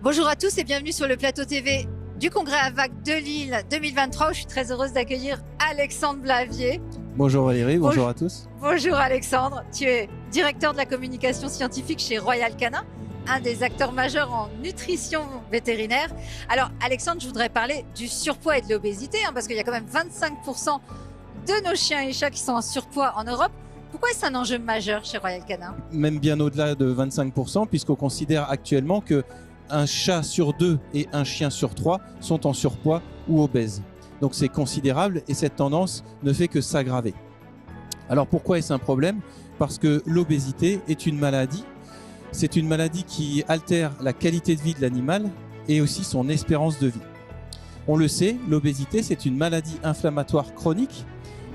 Bonjour à tous et bienvenue sur le plateau TV du Congrès AVAC de Lille 2023 où je suis très heureuse d'accueillir Alexandre Blavier. Bonjour Valérie, bonjour à tous. Bonjour Alexandre, tu es directeur de la communication scientifique chez Royal Canin, un des acteurs majeurs en nutrition vétérinaire. Alors Alexandre, je voudrais parler du surpoids et de l'obésité parce qu'il y a quand même 25% de nos chiens et chats qui sont en surpoids en Europe. Pourquoi est-ce un enjeu majeur chez Royal Canin? Même bien au-delà de 25% puisqu'on considère actuellement que un chat sur 2 et un chien sur 3 sont en surpoids ou obèses. Donc c'est considérable et cette tendance ne fait que s'aggraver. Alors pourquoi est-ce un problème? Parce que l'obésité est une maladie. C'est une maladie qui altère la qualité de vie de l'animal et aussi son espérance de vie. On le sait, l'obésité c'est une maladie inflammatoire chronique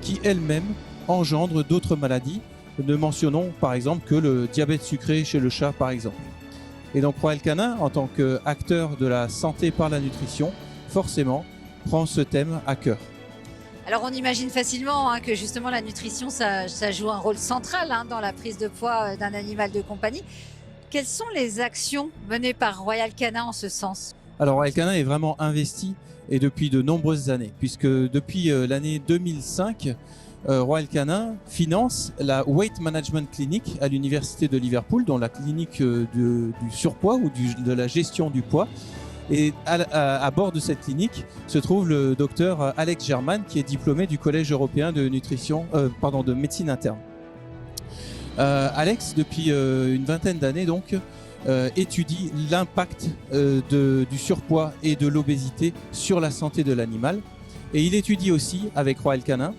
qui elle-même engendre d'autres maladies. Ne mentionnons par exemple que le diabète sucré chez le chat par exemple. Et donc Royal Canin, en tant qu'acteur de la santé par la nutrition, forcément, prend ce thème à cœur. Alors on imagine facilement que justement la nutrition, ça joue un rôle central dans la prise de poids d'un animal de compagnie. Quelles sont les actions menées par Royal Canin en ce sens? Alors Royal Canin est vraiment investi et depuis de nombreuses années, puisque depuis l'année 2005, Royal Canin finance la Weight Management Clinic à l'université de Liverpool, dans la clinique du surpoids ou de la gestion du poids. Et à bord de cette clinique se trouve le docteur Alex German, qui est diplômé du Collège européen de de médecine interne. Alex, depuis une vingtaine d'années donc, étudie l'impact du surpoids et de l'obésité sur la santé de l'animal. Et il étudie aussi avec Royal Canin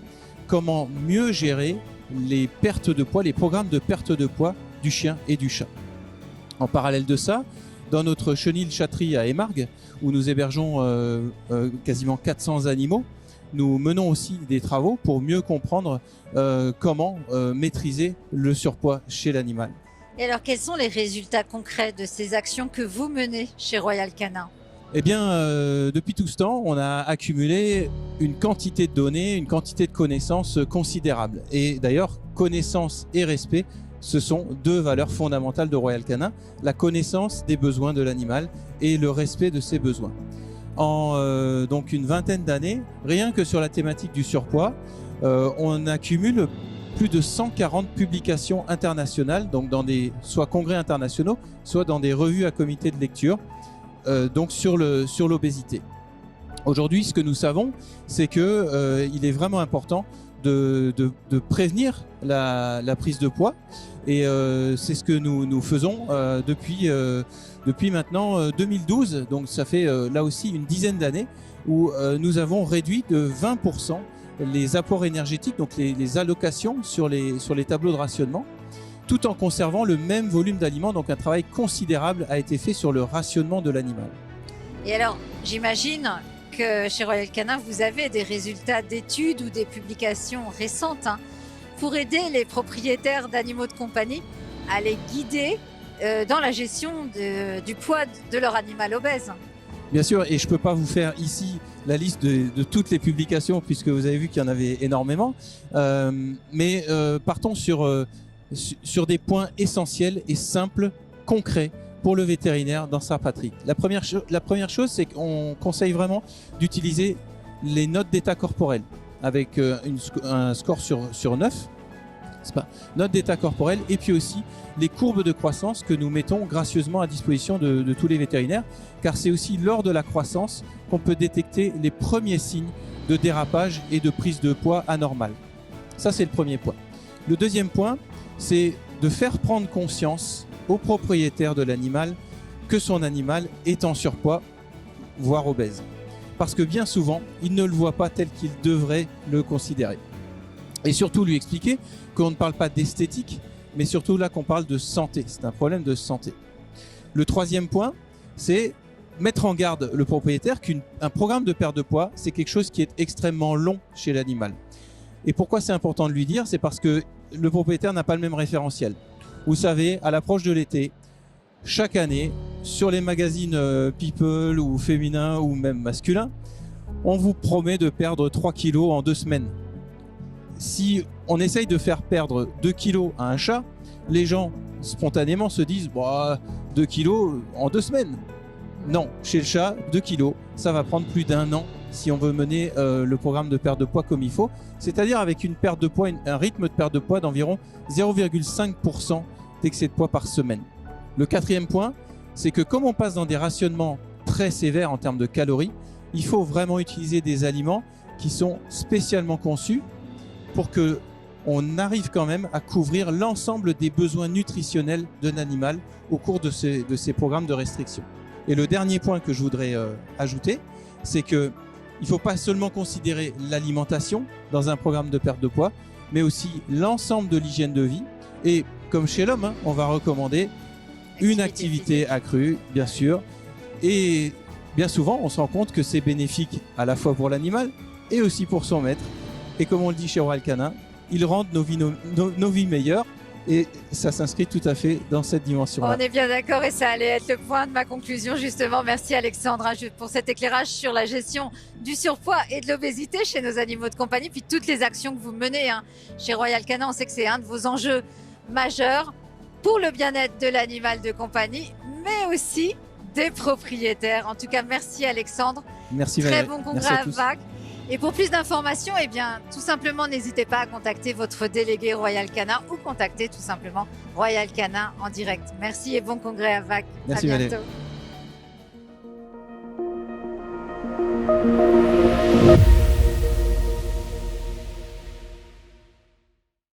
comment mieux gérer les pertes de poids, les programmes de perte de poids du chien et du chat. En parallèle de ça, dans notre chenil-chatterie à Émargues, où nous hébergeons quasiment 400 animaux, nous menons aussi des travaux pour mieux comprendre comment maîtriser le surpoids chez l'animal. Et alors quels sont les résultats concrets de ces actions que vous menez chez Royal Canin? Eh bien, depuis tout ce temps, on a accumulé une quantité de données, une quantité de connaissances considérable. Et d'ailleurs, connaissance et respect, ce sont deux valeurs fondamentales de Royal Canin, la connaissance des besoins de l'animal et le respect de ses besoins. En donc une vingtaine d'années, rien que sur la thématique du surpoids, on accumule plus de 140 publications internationales, donc dans des soit congrès internationaux, soit dans des revues à comité de lecture, donc sur l'obésité. Aujourd'hui, ce que nous savons, c'est que il est vraiment important de prévenir la prise de poids, et c'est ce que nous faisons depuis maintenant 2012. Donc ça fait là aussi une dizaine d'années où nous avons réduit de 20% les apports énergétiques, donc les allocations sur les tableaux de rationnement, tout en conservant le même volume d'aliments. Donc un travail considérable a été fait sur le rationnement de l'animal. Et alors, j'imagine que chez Royal Canin, vous avez des résultats d'études ou des publications récentes pour aider les propriétaires d'animaux de compagnie à les guider dans la gestion du poids de leur animal obèse. Bien sûr, et je ne peux pas vous faire ici la liste de toutes les publications puisque vous avez vu qu'il y en avait énormément, mais partons sur des points essentiels et simples, concrets pour le vétérinaire dans sa pratique. La première chose, c'est qu'on conseille vraiment d'utiliser les notes d'état corporel avec un score sur 9, note d'état corporel, et puis aussi les courbes de croissance que nous mettons gracieusement à disposition de tous les vétérinaires, car c'est aussi lors de la croissance qu'on peut détecter les premiers signes de dérapage et de prise de poids anormale. Ça, c'est le premier point. Le deuxième point, c'est de faire prendre conscience au propriétaire de l'animal que son animal est en surpoids, voire obèse. Parce que bien souvent, il ne le voit pas tel qu'il devrait le considérer. Et surtout lui expliquer qu'on ne parle pas d'esthétique, mais surtout là qu'on parle de santé. C'est un problème de santé. Le troisième point, c'est mettre en garde le propriétaire qu'un programme de perte de poids, c'est quelque chose qui est extrêmement long chez l'animal. Et pourquoi c'est important de lui dire? C'est parce que le propriétaire n'a pas le même référentiel. Vous savez, à l'approche de l'été, chaque année, sur les magazines People ou féminins ou même masculins, on vous promet de perdre 3 kilos en 2 semaines. Si on essaye de faire perdre 2 kilos à un chat, les gens spontanément se disent bah, 2 kilos en 2 semaines. Non, chez le chat, 2 kilos, ça va prendre plus d'1 an si on veut mener le programme de perte de poids comme il faut, c'est-à-dire avec une perte de poids, un rythme de perte de poids d'environ 0,5% d'excès de poids par semaine. Le 4e point, c'est que comme on passe dans des rationnements très sévères en termes de calories, il faut vraiment utiliser des aliments qui sont spécialement conçus pour qu'on arrive quand même à couvrir l'ensemble des besoins nutritionnels d'un animal au cours de ces programmes de restriction. Et le dernier point que je voudrais ajouter, c'est qu'il ne faut pas seulement considérer l'alimentation dans un programme de perte de poids, mais aussi l'ensemble de l'hygiène de vie. Et comme chez l'homme, on va recommander une activité accrue, bien sûr. Et bien souvent, on se rend compte que c'est bénéfique à la fois pour l'animal et aussi pour son maître. Et comme on le dit chez Royal Canin, ils rendent nos vies meilleures. Et ça s'inscrit tout à fait dans cette dimension-là. On est bien d'accord et ça allait être le point de ma conclusion justement. Merci Alexandre pour cet éclairage sur la gestion du surpoids et de l'obésité chez nos animaux de compagnie, puis toutes les actions que vous menez chez Royal Canin. On sait que c'est un de vos enjeux majeurs pour le bien-être de l'animal de compagnie, mais aussi des propriétaires. En tout cas, merci Alexandre. Merci Valérie. Très bon congrès à VAC. Et pour plus d'informations, eh bien, tout simplement, n'hésitez pas à contacter votre délégué Royal Canin ou contacter tout simplement Royal Canin en direct. Merci et bon congrès à VAC. Merci à bientôt. Valérie.